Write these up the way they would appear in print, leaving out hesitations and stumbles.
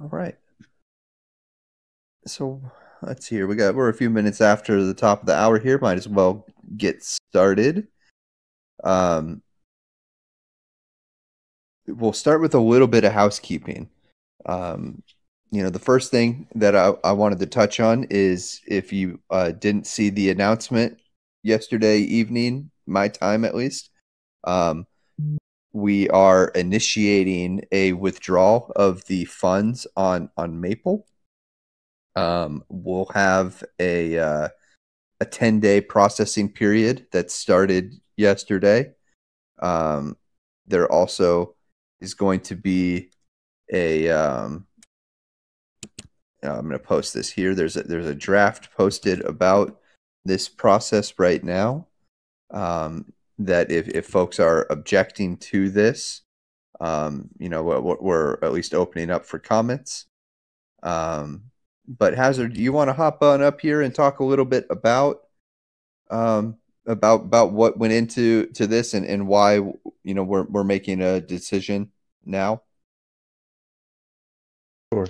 All right. So let's see here. We're a few minutes after the top of the hour here. Might as well get started. Um, we'll start with a little bit of housekeeping. Um, the first thing that I wanted to touch on is if you didn't see the announcement yesterday evening, my time at least, um, we are initiating a withdrawal of the funds on Maple. We'll have a 10-day processing period that started yesterday. There also is going to be a I'm going to post this here. There's a draft posted about this process right now. That if folks are objecting to this, we're at least opening up for comments. But Hazard, do you want to hop on up here and talk a little bit about what went into this and why we're making a decision now? Sure.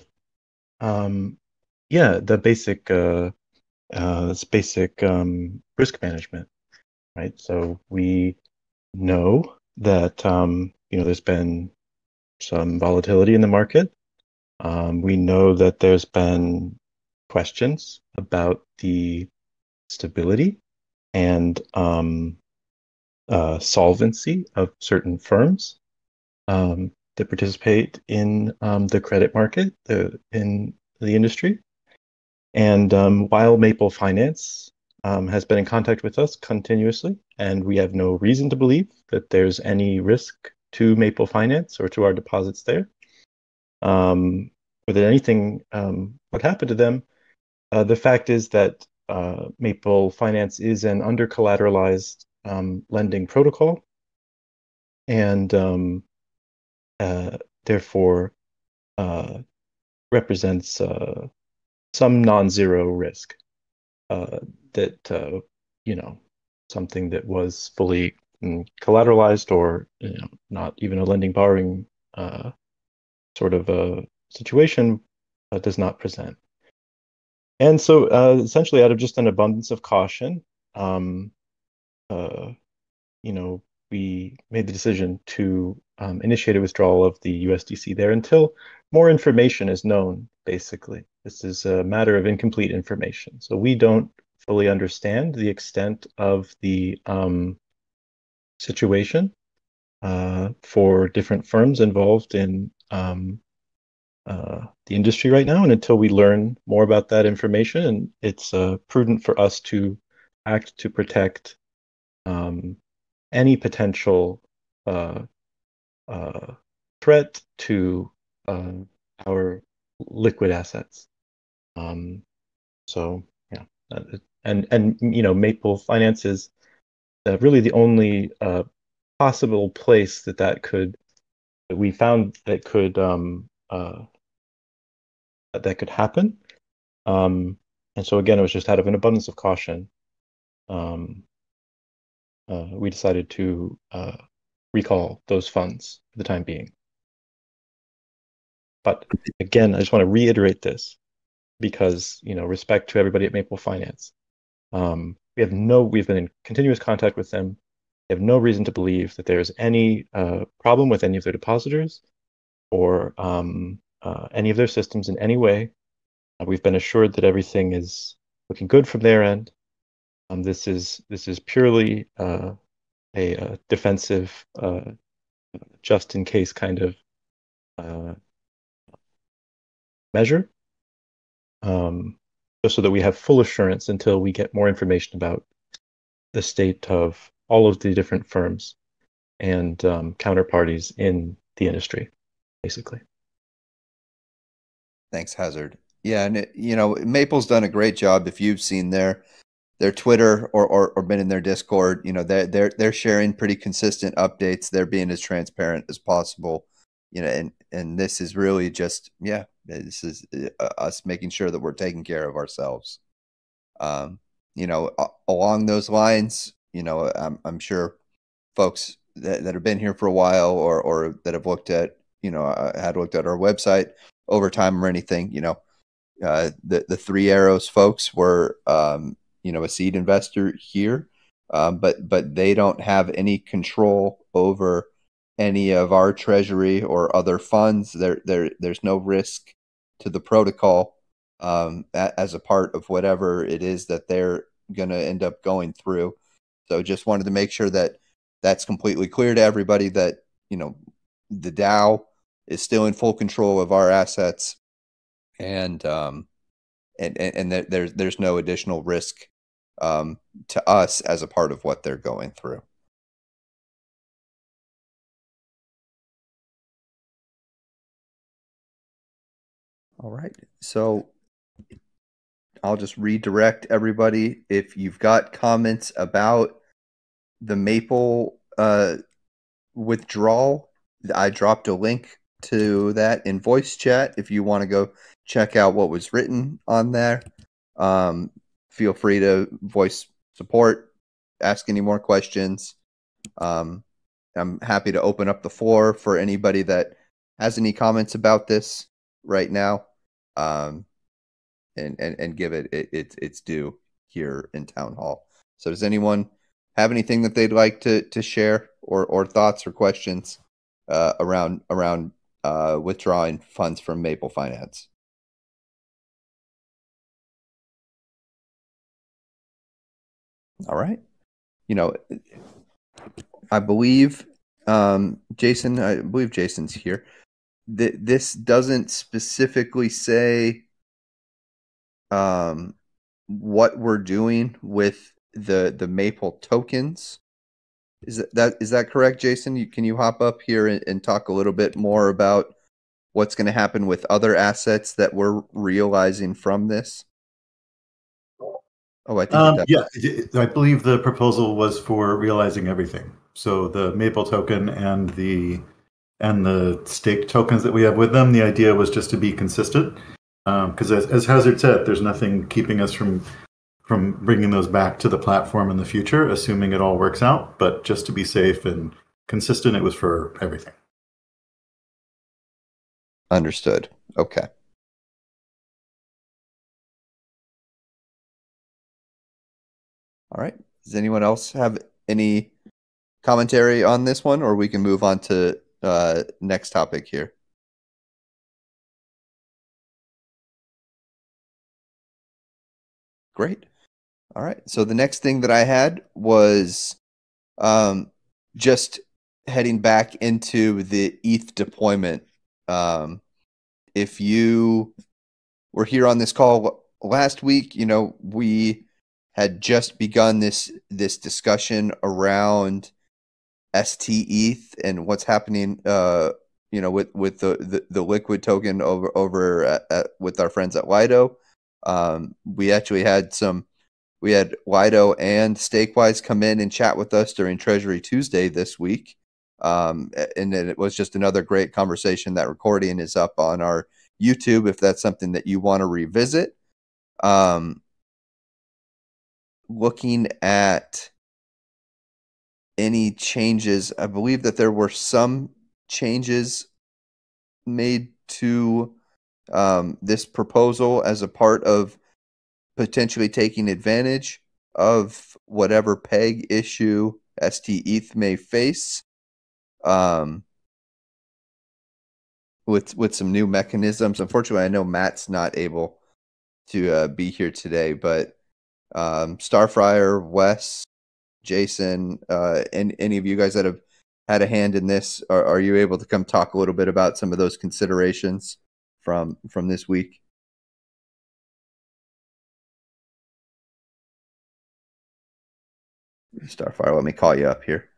Yeah, the basic risk management, right? So we know that there's been some volatility in the market. We know that there's been questions about the stability and solvency of certain firms that participate in the credit market, in the industry. And while Maple Finance has been in contact with us continuously, and we have no reason to believe that there's any risk to Maple Finance or to our deposits there, or that anything would happen to them, the fact is that Maple Finance is an under-collateralized lending protocol, and therefore represents some non-zero risk. That something that was fully collateralized or not even a lending borrowing sort of a situation does not present. And so essentially out of just an abundance of caution, um, uh, we made the decision to initiate a withdrawal of the USDC there until more information is known, basically. This is a matter of incomplete information. So we don't fully understand the extent of the situation for different firms involved in the industry right now. And until we learn more about that information, and it's prudent for us to act to protect any potential threat to our liquid assets. So yeah, and Maple Finance is really the only possible place that we found that could happen. And so again, it was just out of an abundance of caution. We decided to recall those funds for the time being. But again, I just want to reiterate this because, respect to everybody at Maple Finance. We've been in continuous contact with them. We have no reason to believe that there's any problem with any of their depositors or any of their systems in any way. We've been assured that everything is looking good from their end. This is purely a defensive, just in case kind of measure, just so that we have full assurance until we get more information about the state of all of the different firms and counterparties in the industry, basically. Thanks, Hazard. Yeah, and Maple's done a great job. If you've seen their Twitter or been in their Discord, they're sharing pretty consistent updates. They're being as transparent as possible. And this is really just this is us making sure that we're taking care of ourselves. Along those lines, I'm sure folks that have been here for a while or that have looked at had looked at our website overtime or anything. The Three Arrows folks were a seed investor here, but they don't have any control over any of our treasury or other funds. There's no risk to the protocol as a part of whatever it is that they're going to end up going through. So just wanted to make sure that that's completely clear to everybody, that the DAO is still in full control of our assets, and that there's no additional risk to us as a part of what they're going through. All right, so I'll just redirect everybody. If you've got comments about the Maple withdrawal, I dropped a link to that in voice chat. If you want to go check out what was written on there, feel free to voice support, ask any more questions. I'm happy to open up the floor for anybody that has any comments about this right now, and give it its due here in town hall. So does anyone have anything that they'd like to share, or thoughts or questions around withdrawing funds from Maple Finance? All right. I believe Jason. I believe Jason's here. This doesn't specifically say what we're doing with the Maple tokens. Is that correct, Jason? Can you hop up here and talk a little bit more about what's going to happen with other assets that we're realizing from this? Oh, I think Yeah, I believe the proposal was for realizing everything. So the Maple token and the stake tokens that we have with them. The idea was just to be consistent, because as Hazard said, there's nothing keeping us from bringing those back to the platform in the future, assuming it all works out. But just to be safe and consistent, it was for everything. Understood. Okay. All right. Does anyone else have any commentary on this one, or we can move on to next topic here? Great. All right. So the next thing that I had was just heading back into the ETH deployment. If you were here on this call last week, we had just begun this discussion around STETH and what's happening, with the liquid token over with our friends at Lido. We actually had Lido and Stakewise come in and chat with us during Treasury Tuesday this week. And then it was just another great conversation. That recording is up on our YouTube if that's something that you want to revisit. Looking at any changes, I believe that there were some changes made to this proposal as a part of potentially taking advantage of whatever peg issue STETH may face, with some new mechanisms. Unfortunately, I know Matt's not able to be here today, but Starfryer, Wes, Jason, and any of you guys that have had a hand in this, are you able to come talk a little bit about some of those considerations from this week? Starfire, let me call you up here.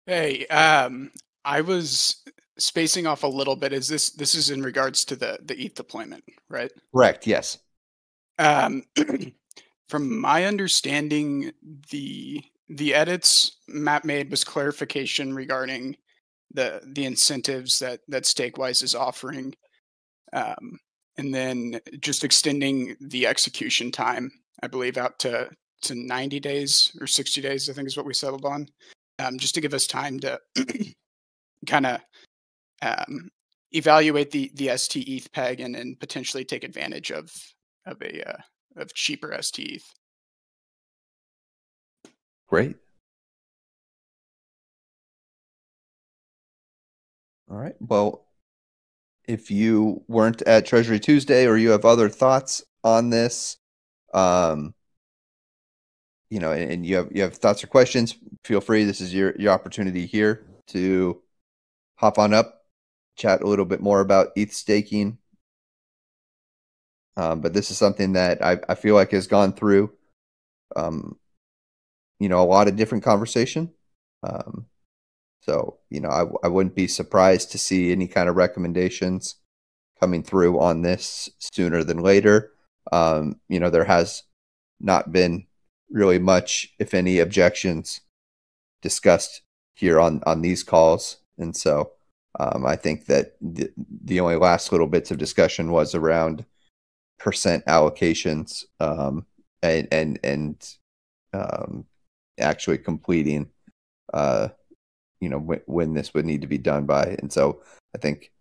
Hey, I was spacing off a little bit. This is in regards to the ETH deployment, right? Correct. Yes. From my understanding, the edits Matt made was clarification regarding the incentives that Stakewise is offering, and then just extending the execution time, I believe, out to 90 days or 60 days, I think is what we settled on, just to give us time to kind of evaluate the ST ETH peg and potentially take advantage of cheaper ST ETH. Great. All right. Well, if you weren't at Treasury Tuesday or you have other thoughts on this, and you have thoughts or questions, feel free. This is your opportunity here to hop on up, chat a little bit more about ETH staking. But this is something that I feel like has gone through, a lot of different conversation. So, I wouldn't be surprised to see any kind of recommendations coming through on this sooner than later. There has not been really much, if any, objections discussed here on these calls. And so I think that the only last little bits of discussion was around percent allocations and actually completing when this would need to be done by. And so I think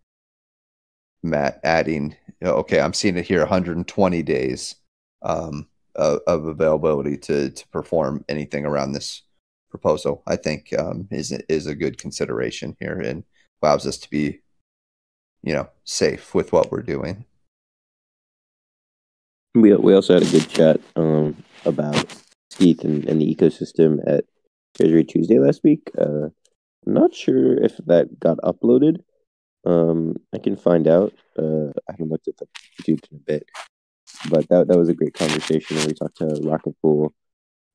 Matt adding, okay, I'm seeing it here, 120 days of availability to perform anything around this proposal, I think is a good consideration here and allows us to be, safe with what we're doing. We also had a good chat about ETH and the ecosystem at Treasury Tuesday last week. I'm not sure if that got uploaded. I can find out. I haven't looked at the YouTube in a bit, but that was a great conversation where we talked to Rocket Pool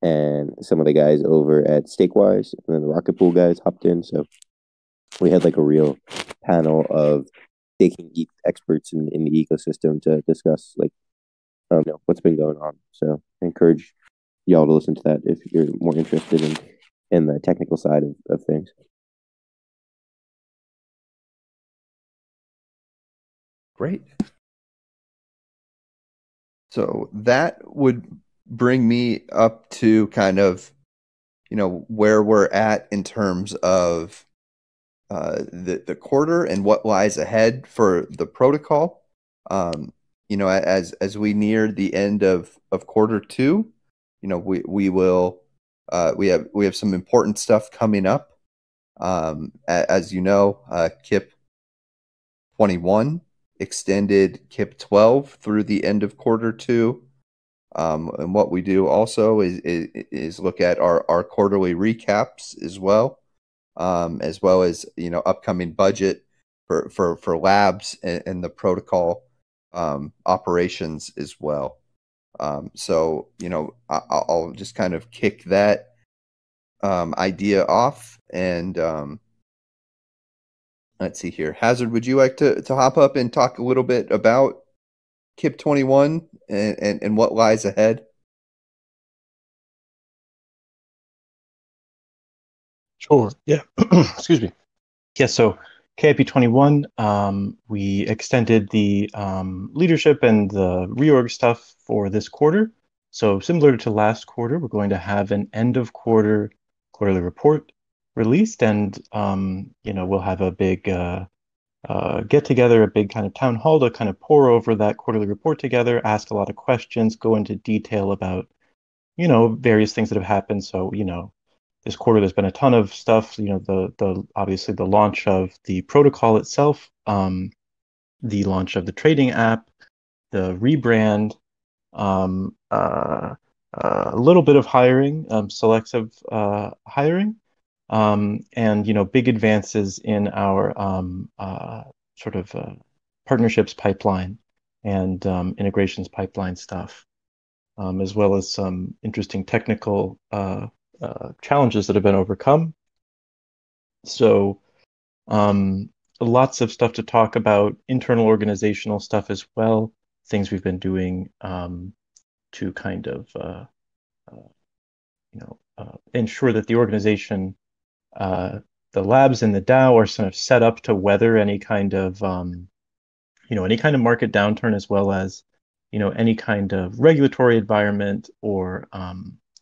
and some of the guys over at Stakewise, and then the Rocket Pool guys hopped in. So we had like a real panel of staking experts in the ecosystem to discuss what's been going on. So I encourage y'all to listen to that if you're more interested in the technical side of things. Great. So that would bring me up to kind of, where we're at in terms of the quarter and what lies ahead for the protocol. As we near the end of quarter two, we will we have some important stuff coming up. As you know, KIP 21 extended KIP 12 through the end of quarter two. And what we do also is look at our quarterly recaps as well as upcoming budget for labs and the protocol operations as well. So I'll just kind of kick that idea off and let's see here. Hazard, would you like to hop up and talk a little bit about KIP 21 and what lies ahead? Sure. Yeah. Excuse me. Yeah. So KIP 21, we extended the leadership and the reorg stuff for this quarter. So similar to last quarter, we're going to have an end of quarterly report released, and we'll have a big get together, a big kind of town hall to kind of pour over that quarterly report together, ask a lot of questions, go into detail about various things that have happened. So this quarter there's been a ton of stuff. The obviously the launch of the protocol itself, the launch of the trading app, the rebrand, a little bit of hiring, selective hiring. And big advances in our sort of partnerships pipeline and integrations pipeline stuff, as well as some interesting technical challenges that have been overcome. So lots of stuff to talk about, internal organizational stuff as well, things we've been doing to kind of ensure that the organization, the labs and the DAO are sort of set up to weather any kind of market downturn, as well as any kind of regulatory environment or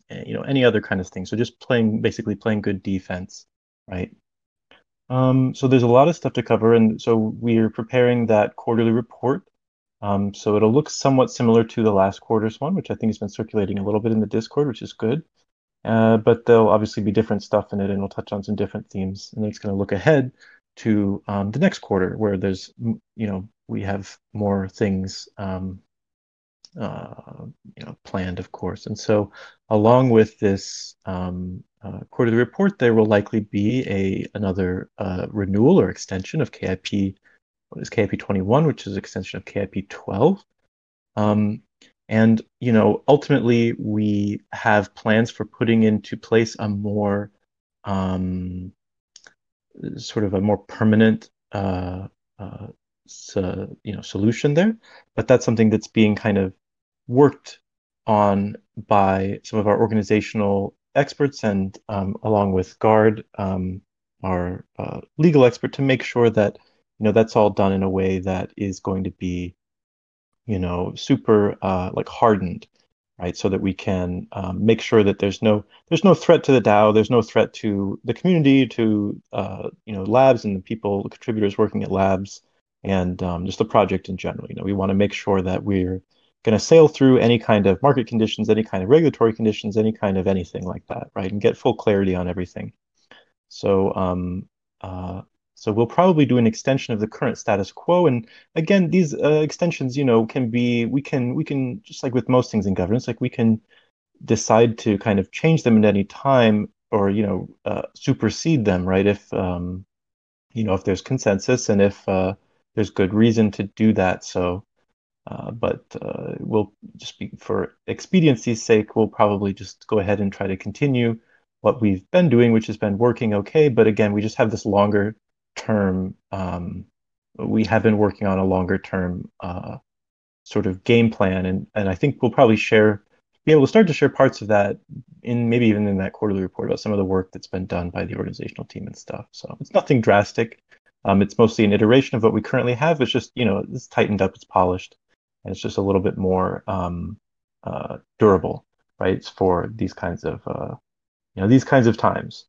any other kind of thing. So just basically playing good defense, right? So there's a lot of stuff to cover, and so we're preparing that quarterly report. So it'll look somewhat similar to the last quarter's one, which I think has been circulating a little bit in the Discord, which is good. But there'll obviously be different stuff in it, and we'll touch on some different themes. And then it's going to look ahead to the next quarter, where there's, we have more things, planned, of course. And so, along with this quarterly report, there will likely be another renewal or extension of KIP. What is KIP 21, which is an extension of KIP 12. And ultimately, we have plans for putting into place a more sort of a more permanent solution there. But that's something that's being kind of worked on by some of our organizational experts and along with Guard, our legal expert, to make sure that that's all done in a way that is going to be super like hardened, right? So that we can make sure that there's no threat to the DAO, there's no threat to the community, to labs and the people, the contributors working at labs, and just the project in general. We want to make sure that we're going to sail through any kind of market conditions, any kind of regulatory conditions, any kind of anything like that, right? And get full clarity on everything. So so we'll probably do an extension of the current status quo. And again, these extensions, can be, we can just like with most things in governance, like we can decide to kind of change them at any time, or supersede them, right? If if there's consensus and if there's good reason to do that. So, but we'll just be, for expediency's sake, we'll probably just go ahead and try to continue what we've been doing, which has been working okay. But again, we just have this longer term. We have been working on a longer term sort of game plan, and I think we'll probably be able to start to share parts of that in maybe even in that quarterly report about some of the work that's been done by the organizational team and stuff. So it's nothing drastic. It's mostly an iteration of what we currently have. It's just it's tightened up, it's polished, and it's just a little bit more durable, right? It's for these kinds of times.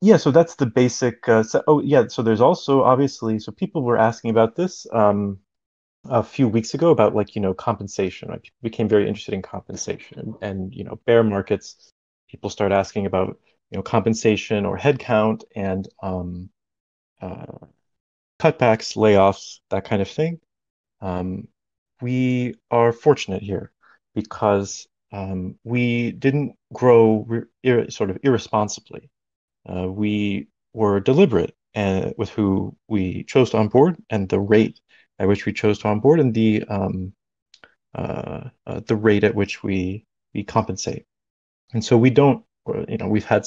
Yeah, so that's the basic. So there's also obviously, so people were asking about this a few weeks ago about compensation. Right? People became very interested in compensation, and bear markets, people start asking about compensation or headcount and cutbacks, layoffs, that kind of thing. We are fortunate here because we didn't grow sort of irresponsibly. We were deliberate with who we chose to onboard and the rate at which we chose to onboard, and the rate at which we compensate. And so we don't, we've had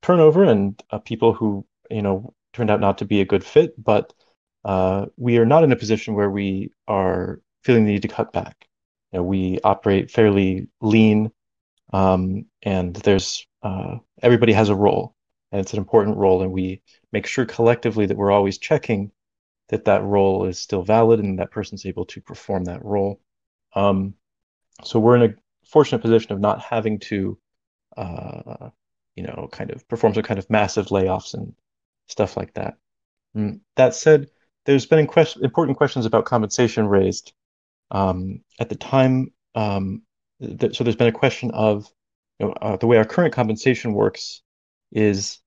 turnover and people who turned out not to be a good fit, but we are not in a position where we are feeling the need to cut back. We operate fairly lean, and there's everybody has a role, and it's an important role, and we make sure collectively that we're always checking that role is still valid and that person's able to perform that role. So we're in a fortunate position of not having to kind of perform some kind of massive layoffs and stuff like that. That said, there's been important questions about compensation raised. At the time, so there's been a question of the way our current compensation works is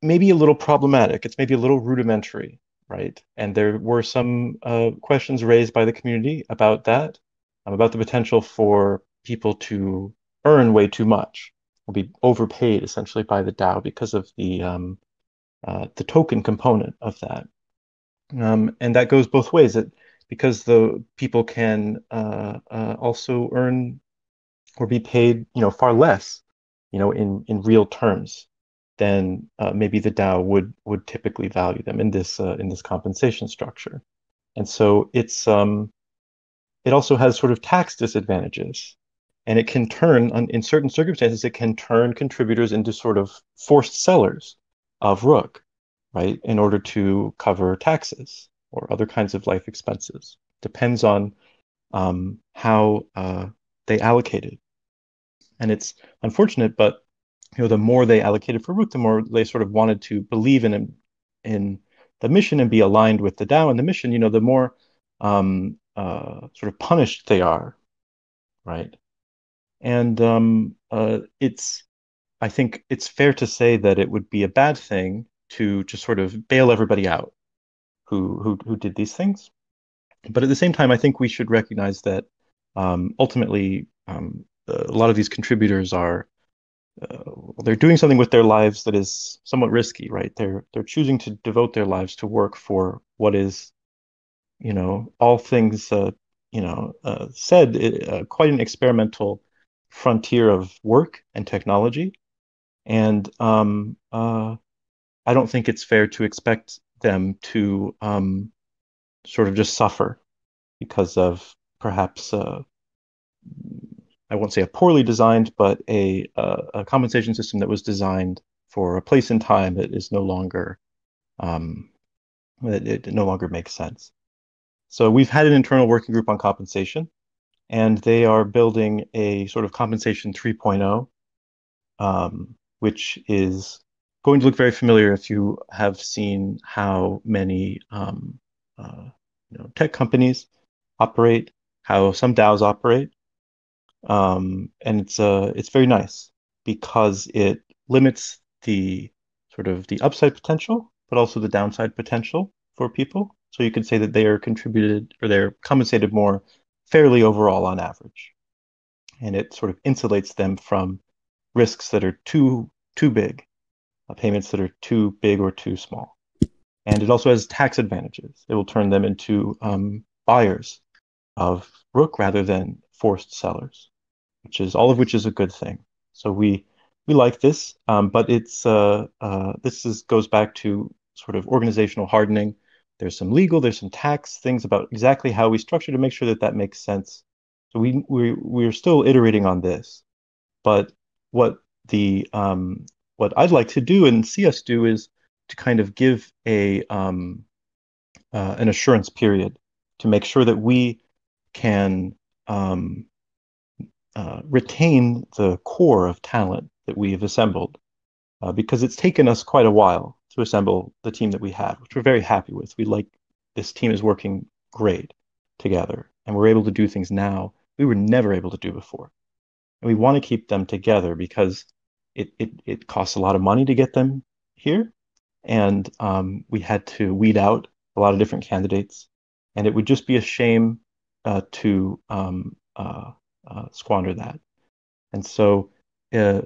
maybe a little problematic. It's maybe a little rudimentary, right? And there were some questions raised by the community about that, about the potential for people to earn way too much, or be overpaid essentially by the DAO because of the token component of that. And that goes both ways. Because the people can also earn or be paid, far less, in real terms than maybe the DAO would typically value them in this compensation structure. And so it also has sort of tax disadvantages, and it can turn, in certain circumstances, it can turn contributors into sort of forced sellers of Rook, right, in order to cover taxes or other kinds of life expenses. Depends on how they allocate it. And it's unfortunate, but the more they allocated for Rook, the more they sort of wanted to believe in the mission and be aligned with the DAO and the mission. The more sort of punished they are, right? And I think it's fair to say that it would be a bad thing to just sort of bail everybody out who did these things. But at the same time, I think we should recognize that ultimately a lot of these contributors are they're doing something with their lives that is somewhat risky, right? They're choosing to devote their lives to work for what is, all things said, quite an experimental frontier of work and technology. And I don't think it's fair to expect them to sort of just suffer because of perhaps I won't say a poorly designed, but a compensation system that was designed for a place in time that is no longer um, it no longer makes sense. So we've had an internal working group on compensation, and they are building a sort of compensation 3.0, which is going to look very familiar if you have seen how many tech companies operate, how some DAOs operate. And it's very nice because it limits the sort of the upside potential, but also the downside potential for people. So you could say that they are contributed or they're compensated more fairly overall on average. And it sort of insulates them from risks that are too big, payments that are too big or too small. And it also has tax advantages. It will turn them into buyers of Rook rather than forced sellers, which is a good thing. So we like this, but goes back to sort of organizational hardening. There's some legal, there's some tax things about exactly how we structure to make sure that that makes sense. So we're still iterating on this, but what the what I'd like to do and see us do is to kind of give an assurance period to make sure that we can retain the core of talent that we have assembled, because it's taken us quite a while to assemble the team that we have, which we're very happy with. We like this team is working great together, and we're able to do things now we were never able to do before. And we want to keep them together because it costs a lot of money to get them here, and we had to weed out a lot of different candidates, and it would just be a shame to squander that. And so, uh,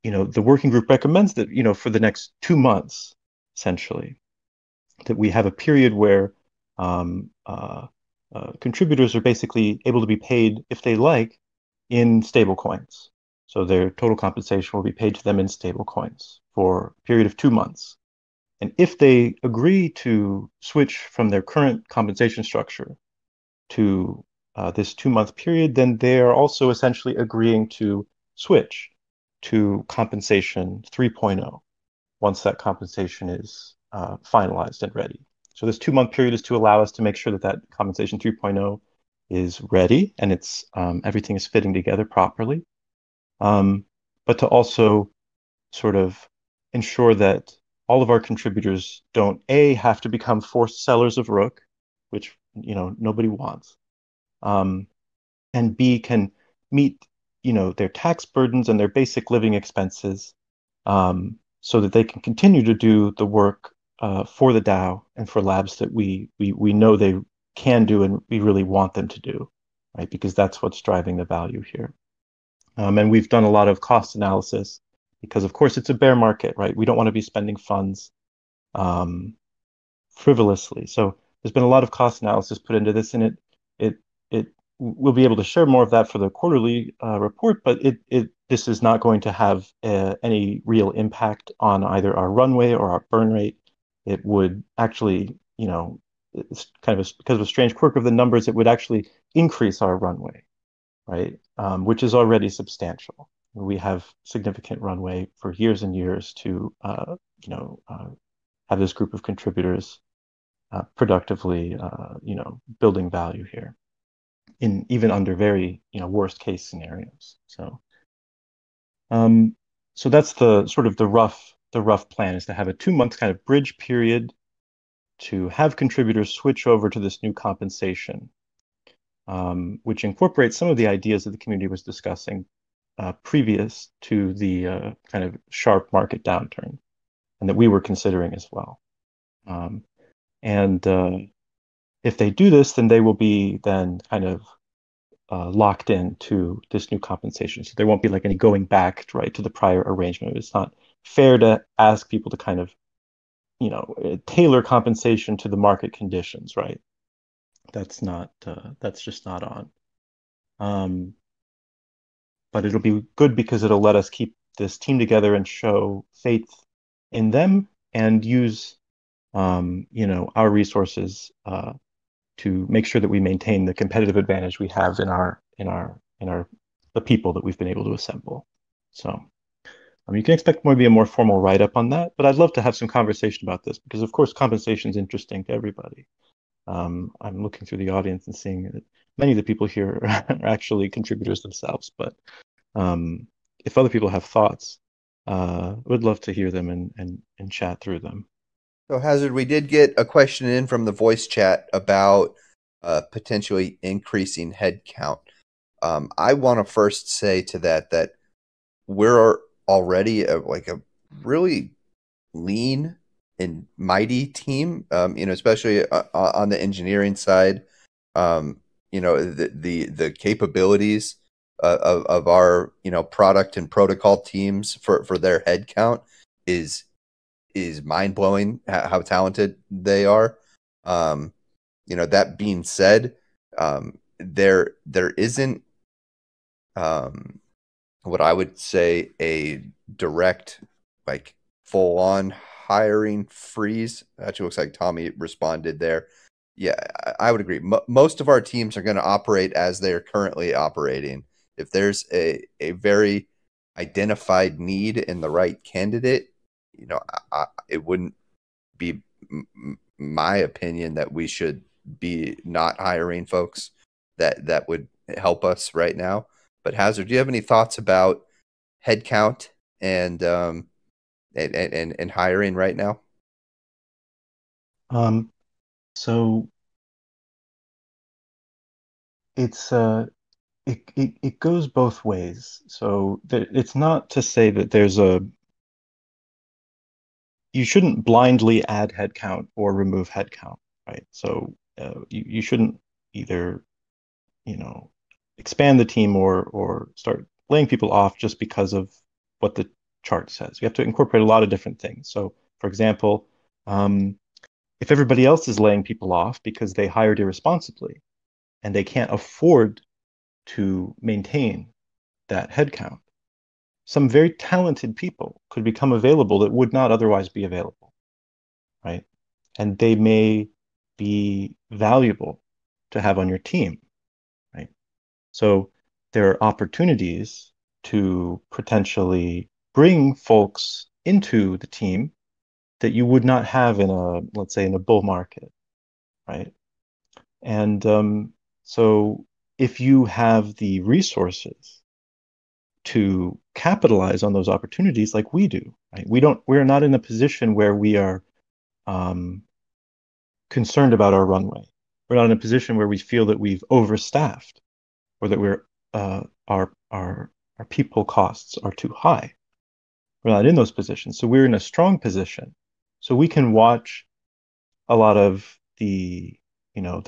the working group recommends that, for the next 2 months, essentially, that we have a period where um, uh, contributors are basically able to be paid, if they like, in stable coins. So their total compensation will be paid to them in stable coins for a period of 2 months. And if they agree to switch from their current compensation structure to this 2 month period, then they are also essentially agreeing to switch to compensation 3.0 once that compensation is finalized and ready. So this 2 month period is to allow us to make sure that that compensation 3.0 is ready and it's everything is fitting together properly, but to also sort of ensure that all of our contributors don't have to become forced sellers of Rook, which nobody wants, and B, can meet their tax burdens and their basic living expenses, so that they can continue to do the work for the DAO and for labs that we know they can do and we really want them to do, right? Because that's what's driving the value here. And we've done a lot of cost analysis because, of course, it's a bear market, right? We don't want to be spending funds frivolously. So there's been a lot of cost analysis put into this, and it we'll be able to share more of that for the quarterly report, but this is not going to have any real impact on either our runway or our burn rate. It would actually, it's kind of because of a strange quirk of the numbers, it would actually increase our runway, right? Which is already substantial. We have significant runway for years and years to, have this group of contributors productively, building value here, in even under very, worst case scenarios. So So that's the sort of the rough plan, is to have a 2 month kind of bridge period to have contributors switch over to this new compensation, which incorporates some of the ideas that the community was discussing previous to the kind of sharp market downturn, and that we were considering as well. And if they do this, then they will be then kind of locked into this new compensation. So there won't be like any going back, right, to the prior arrangement. It's not fair to ask people to kind of, tailor compensation to the market conditions, right? That's just not on. But it'll be good because it'll let us keep this team together and show faith in them and use, our resources to make sure that we maintain the competitive advantage we have in the people that we've been able to assemble. So you can expect maybe a more formal write-up on that, but I'd love to have some conversation about this because, of course, compensation is interesting to everybody. I'm looking through the audience and seeing that many of the people here are actually contributors themselves, but if other people have thoughts, would love to hear them and chat through them. So, Hazard, we did get a question in from the voice chat about potentially increasing headcount. I want to first say to that we're already a really lean and mighty team, especially on the engineering side. The capabilities of our product and protocol teams for their headcount is mind blowing. How talented they are. That being said, there isn't what I would say a direct full on hiring freeze. Actually, looks like Tommy responded there. Yeah, I would agree. Most of our teams are going to operate as they're currently operating. If there's a very identified need in the right candidate, it wouldn't be my opinion that we should be not hiring folks that would help us right now. But Hazard, do you have any thoughts about headcount and hiring right now? So it's it goes both ways. So it's not to say that you shouldn't blindly add headcount or remove headcount, right? So you shouldn't either, expand the team or start laying people off just because of what the chart says. You have to incorporate a lot of different things. So, for example, if everybody else is laying people off because they hired irresponsibly and they can't afford to maintain that headcount, some very talented people could become available that would not otherwise be available, right? And they may be valuable to have on your team, right? So there are opportunities to potentially bring folks into the team that you would not have let's say, in a bull market, right? And so if you have the resources to capitalize on those opportunities like we do, right? We're not in a position where we are concerned about our runway. We're not in a position where we feel that we've overstaffed or that our people costs are too high. We're not in those positions. So we're in a strong position. So we can watch a lot of the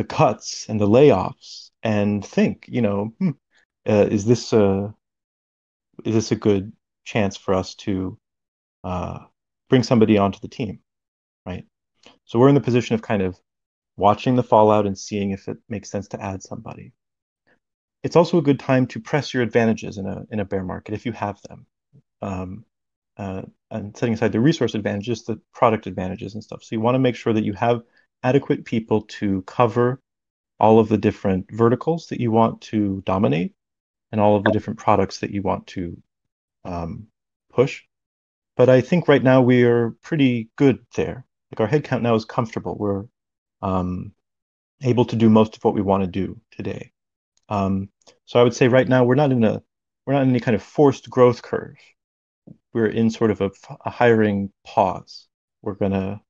cuts and the layoffs and think, is this a good chance for us to bring somebody onto the team, right? So we're in the position of kind of watching the fallout and seeing if it makes sense to add somebody. It's also a good time to press your advantages in a bear market if you have them, and setting aside the resource advantages, the product advantages and stuff. So you want to make sure that you have adequate people to cover all of the different verticals that you want to dominate and all of the different products that you want to push. But I think right now we are pretty good there. Like our headcount now is comfortable. We're able to do most of what we want to do today. So I would say right now we're not in any kind of forced growth curve, we're in sort of a hiring pause. We're going to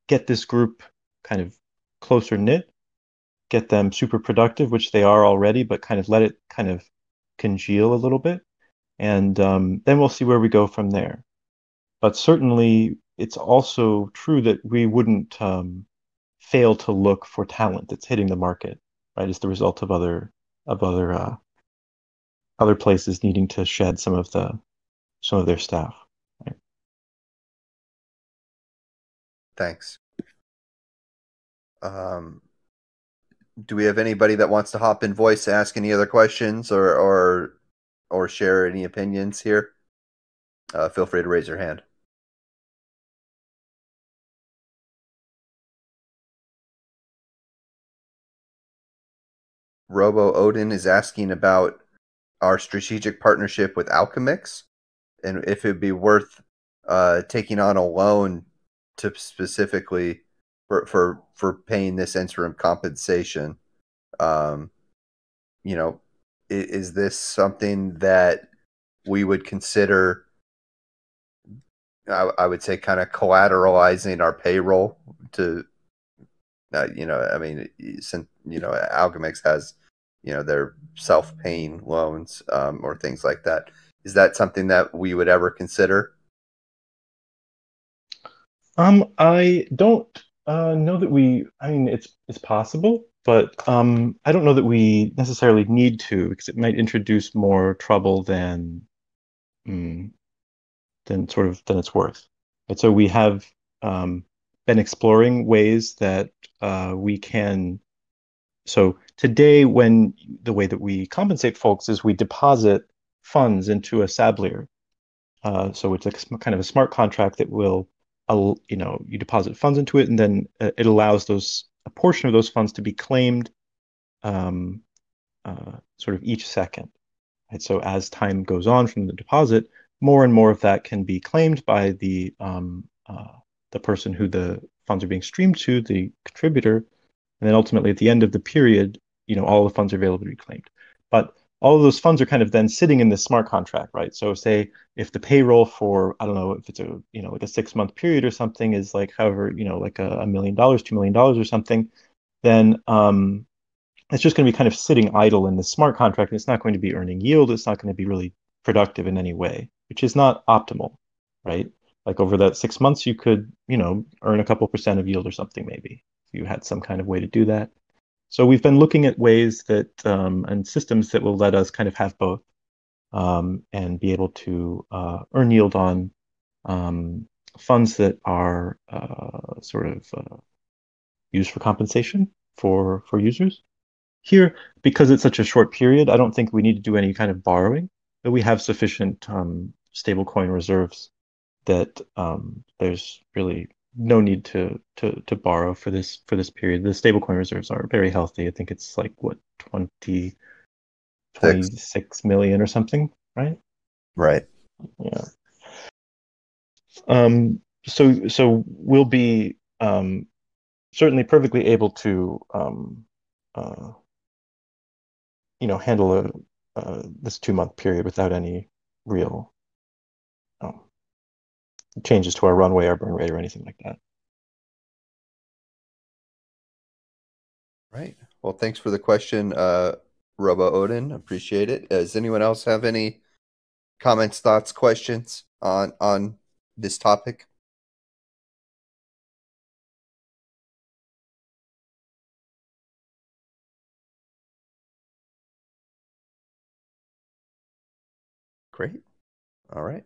get this group kind of closer knit, get them super productive, which they are already, but kind of let it kind of congeal a little bit. And then we'll see where we go from there. But certainly, it's also true that we wouldn't fail to look for talent that's hitting the market, right? As the result of other places needing to shed some of their staff. Right? Thanks. Do we have anybody that wants to hop in voice, ask any other questions, or share any opinions here? Feel free to raise your hand. Robo Odin is asking about our strategic partnership with Alchemix and if it'd be worth taking on a loan to specifically for paying this interim compensation. Is this something that we would consider? I would say kind of collateralizing our payroll to, since Alchemix has, their self-paying loans or things like that. Is that something that we would ever consider? I don't know that we. I mean, it's possible, but I don't know that we necessarily need to because it might introduce more trouble than it's worth. And so we have been exploring ways that we can. So today, the way that we compensate folks is we deposit funds into a Sablier. So it's kind of a smart contract that will, you deposit funds into it, and then it allows a portion of those funds to be claimed sort of each second. Right? So as time goes on from the deposit, more and more of that can be claimed by the person who the funds are being streamed to, the contributor, and then ultimately at the end of the period, all the funds are available to be claimed. But all of those funds are kind of then sitting in this smart contract, right? So say if the payroll for, I don't know, if it's like a 6-month period or something is like however, like $1 million, $2 million or something, then it's just going to be kind of sitting idle in the smart contract. And it's not going to be earning yield. It's not going to be really productive in any way, which is not optimal, right? Like over that 6 months, you could, earn a couple % of yield or something, maybe if you had some kind of way to do that. So we've been looking at ways that and systems that will let us kind of have both and be able to earn yield on funds that are sort of used for compensation for users. Here, because it's such a short period, I don't think we need to do any kind of borrowing, but we have sufficient stablecoin reserves that there's really no need to borrow for this period. The stablecoin reserves are very healthy. I think it's like what 26 million or something, right? Right. Yeah. So we'll be certainly perfectly able to handle this 2-month period without any real changes to our runway, our burn rate, or anything like that. Right. Well, thanks for the question, Robo Odin. Appreciate it. Does anyone else have any comments, thoughts, questions on this topic? Great. All right.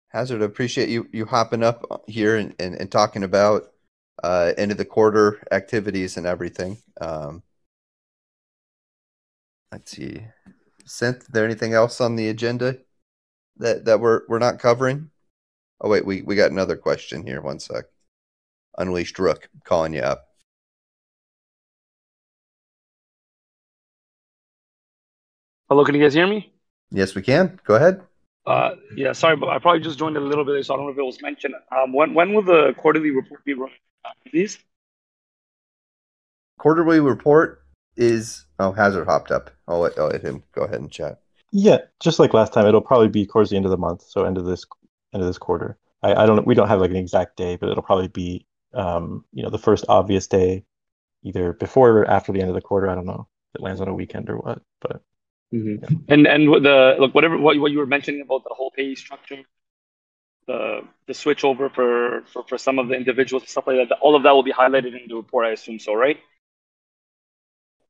Hazard, appreciate you hopping up here and talking about end of the quarter activities and everything. Let's see. Synth, there anything else on the agenda that we're not covering? Oh wait, we got another question here. One sec. Unleashed Rook calling you up. Hello, can you guys hear me? Yes, we can. Go ahead. Yeah, sorry, but I probably just joined a little bit late, so I don't know if it was mentioned. When will the quarterly report be released? Quarterly report is Hazard hopped up. I'll let him go ahead and chat. Yeah, just like last time, it'll probably be towards the end of the month, so end of this quarter. I don't we don't have like an exact day, but it'll probably be the first obvious day, either before or after the end of the quarter. I don't know if it lands on a weekend or what, but Mm-hmm. yeah. And with the like whatever what you were mentioning about the whole pay structure, the switch over for some of the individuals and stuff like that, all of that will be highlighted in the report, I assume so, right?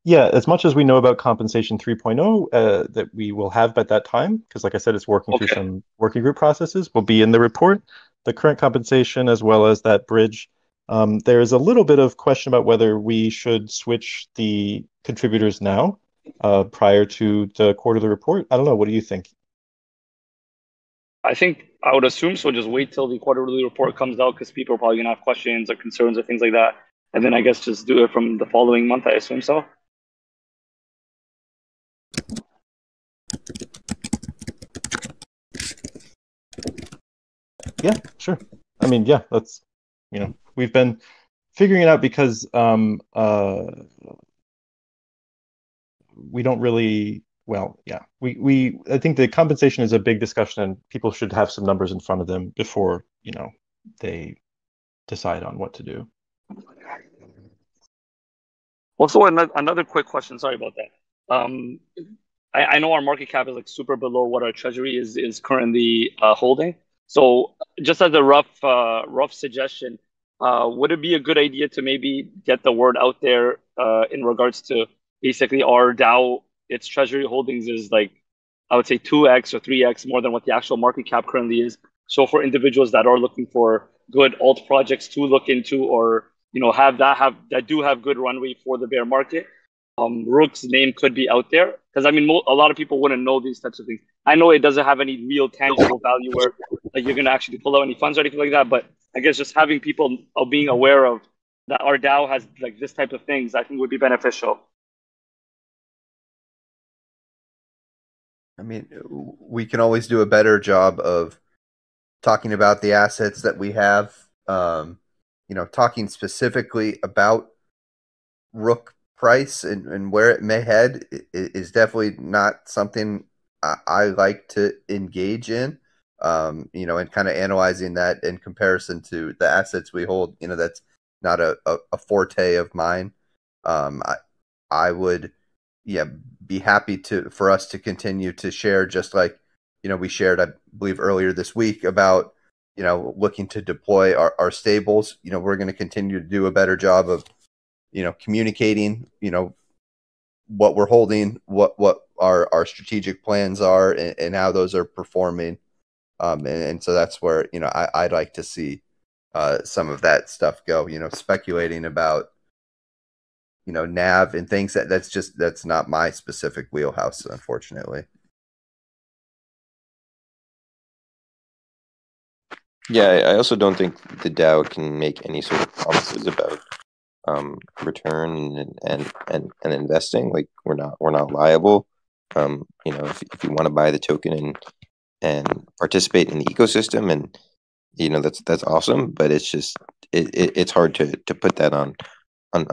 Yeah, as much as we know about compensation 3.0 that we will have at that time, because like I said, it's working through Okay. some working group processes, will be in the report. The current compensation as well as that bridge. There is a little bit of question about whether we should switch the contributors now, prior to the quarterly report. I don't know. What do you think? I think I would assume so. Just wait till the quarterly report comes out because people are probably gonna have questions or concerns or things like that. And then I guess just do it from the following month, I assume so. Yeah, sure. I mean, yeah, that's we've been figuring it out because we don't really well, yeah. We I think the compensation is a big discussion and people should have some numbers in front of them before, they decide on what to do. Also, another quick question. Sorry about that. I know our market cap is like super below what our treasury is currently holding. So, just as a rough suggestion, would it be a good idea to maybe get the word out there in regards to basically our DAO, its treasury holdings is like I would say 2x or 3x more than what the actual market cap currently is. So for individuals that are looking for good alt projects to look into, or have that do have good runway for the bear market, Rook's name could be out there because I mean a lot of people wouldn't know these types of things. I know it doesn't have any real tangible value where like you're gonna actually pull out any funds or anything like that, but I guess just having people being aware of that our DAO has like this type of things, I think would be beneficial. I mean, we can always do a better job of talking about the assets that we have. Talking specifically about Rook price and where it may head is definitely not something I like to engage in. And kind of analyzing that in comparison to the assets we hold. That's not a forte of mine. I would, yeah, be happy for us to continue to share, just like we shared, I believe, earlier this week about looking to deploy our stables. We're going to continue to do a better job of communicating what we're holding, what our strategic plans are, and how those are performing. And so that's where I'd like to see some of that stuff go. Speculating about nav and things that's not my specific wheelhouse, unfortunately. Yeah, I also don't think the DAO can make any sort of promises about return and investing. Like we're not liable. If you want to buy the token and participate in the ecosystem, and that's awesome. But it's just it's hard to put that on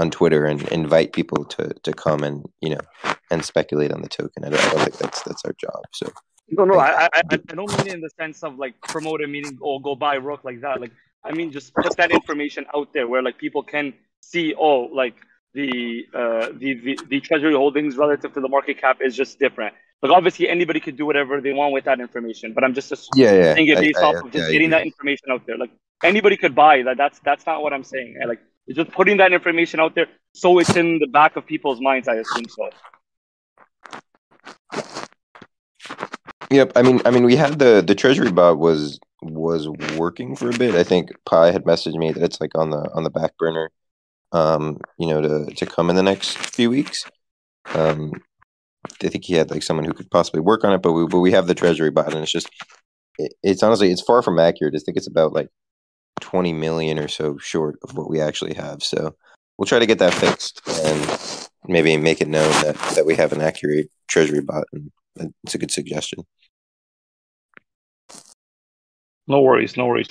Twitter and invite people to come and speculate on the token. I don't think that's our job. So No, I, I don't mean it in the sense of like promote a meaning or go buy Rook like that. Like I mean just put that information out there where like people can see, oh, like the treasury holdings relative to the market cap is just different. Like obviously anybody could do whatever they want with that information, but I'm just yeah, saying it based off of I just getting that agree. information out there. Like anybody could buy that. That's not what I'm saying. Like it's just putting that information out there so it's in the back of people's minds. I assume so. Yep. I mean, we had the treasury bot was working for a bit. I think Pi had messaged me that it's like on the back burner, to come in the next few weeks. I think he had like someone who could possibly work on it, but we have the treasury bot, and it's honestly it's far from accurate. I think it's about like 20 million or so short of what we actually have. So we'll try to get that fixed and maybe make it known that we have an accurate treasury bot, and it's a good suggestion. No worries, no worries.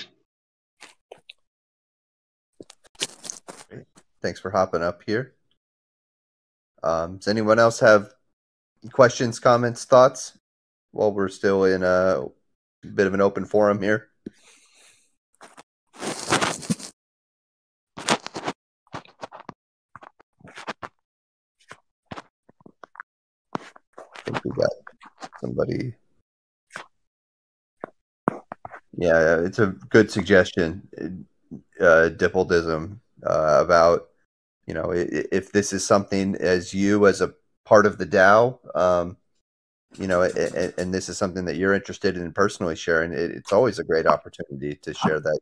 Thanks for hopping up here. Does anyone else have questions, comments, thoughts? while we're still in a bit of an open forum here? I think we got somebody. Yeah, it's a good suggestion, Dippoldism, about, if this is something as a part of the DAO, and this is something that you're interested in personally sharing, it's always a great opportunity to share that,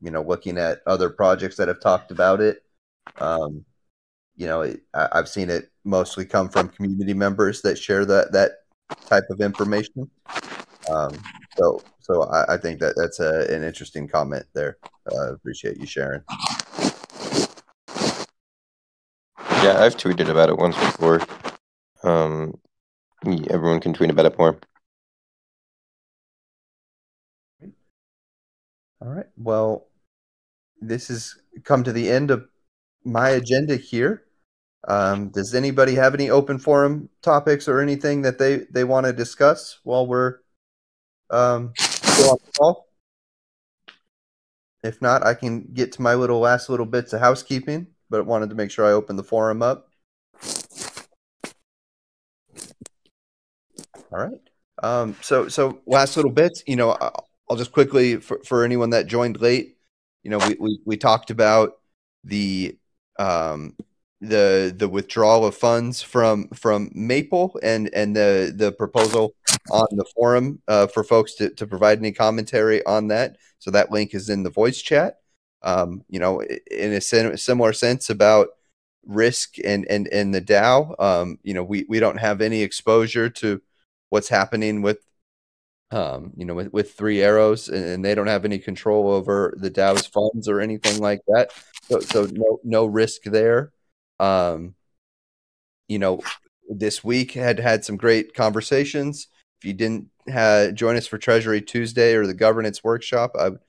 looking at other projects that have talked about it. I've seen it mostly come from community members that share that type of information. So I think that's an interesting comment there. Appreciate you sharing. Yeah, I've tweeted about it once before. Everyone can tweet about it more. All right. Well, this has come to the end of my agenda here. Does anybody have any open forum topics or anything that they want to discuss while we're still on the call? If not, I can get to my last little bits of housekeeping, but wanted to make sure I open the forum up. All right. So last little bits, I'll just quickly, for anyone that joined late, we talked about the withdrawal of funds from Maple and the proposal on the forum for folks to provide any commentary on that. So that link is in the voice chat. In a similar sense about risk and the DAO, we don't have any exposure to what's happening with with Three Arrows, and they don't have any control over the DAO's funds or anything like that. So no risk there. This week had some great conversations. If you didn't join us for Treasury Tuesday or the governance workshop, I would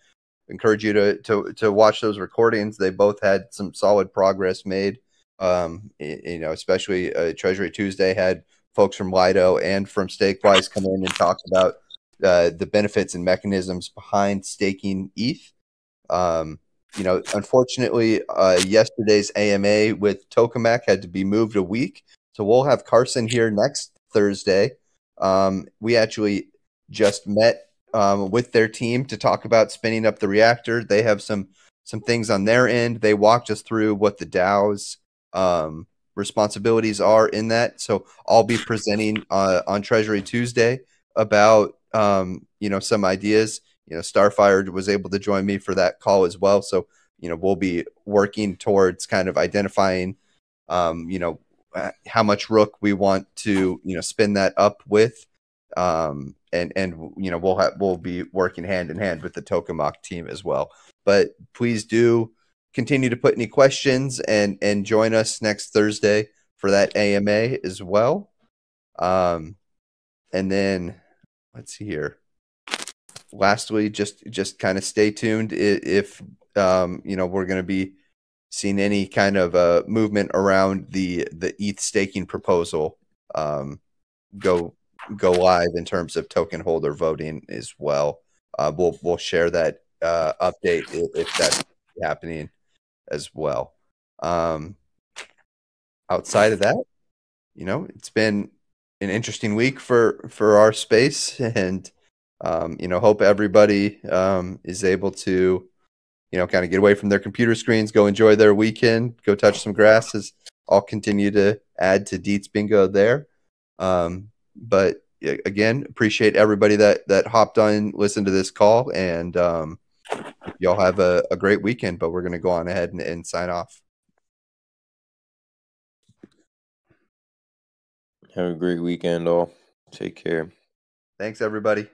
encourage you to watch those recordings. They both had some solid progress made. Especially Treasury Tuesday had folks from Lido and from Stakewise come in and talk about the benefits and mechanisms behind staking ETH. Unfortunately, yesterday's AMA with Tokamak had to be moved a week. So we'll have Carson here next Thursday. We actually just met with their team to talk about spinning up the reactor. They have some things on their end. They walked us through what the DAO's responsibilities are in that. So I'll be presenting on Treasury Tuesday about some ideas. Starfire was able to join me for that call as well. So we'll be working towards kind of identifying how much Rook we want to spin that up with, and we'll be working hand in hand with the Tokamak team as well. But please do continue to put any questions and join us next Thursday for that AMA as well. And then let's see here. Lastly, just kind of stay tuned if we're going to be seeing any kind of movement around the ETH staking proposal go live in terms of token holder voting as well. We'll share that update if that's happening as well. Outside of that, it's been an interesting week for our space, and hope everybody is able to kind of get away from their computer screens, go enjoy their weekend, go touch some grass. As I'll continue to add to Deets Bingo there. But again, appreciate everybody that hopped on, listened to this call, and y'all have a great weekend. But we're going to go on ahead and sign off. Have a great weekend, all. Take care. Thanks, everybody.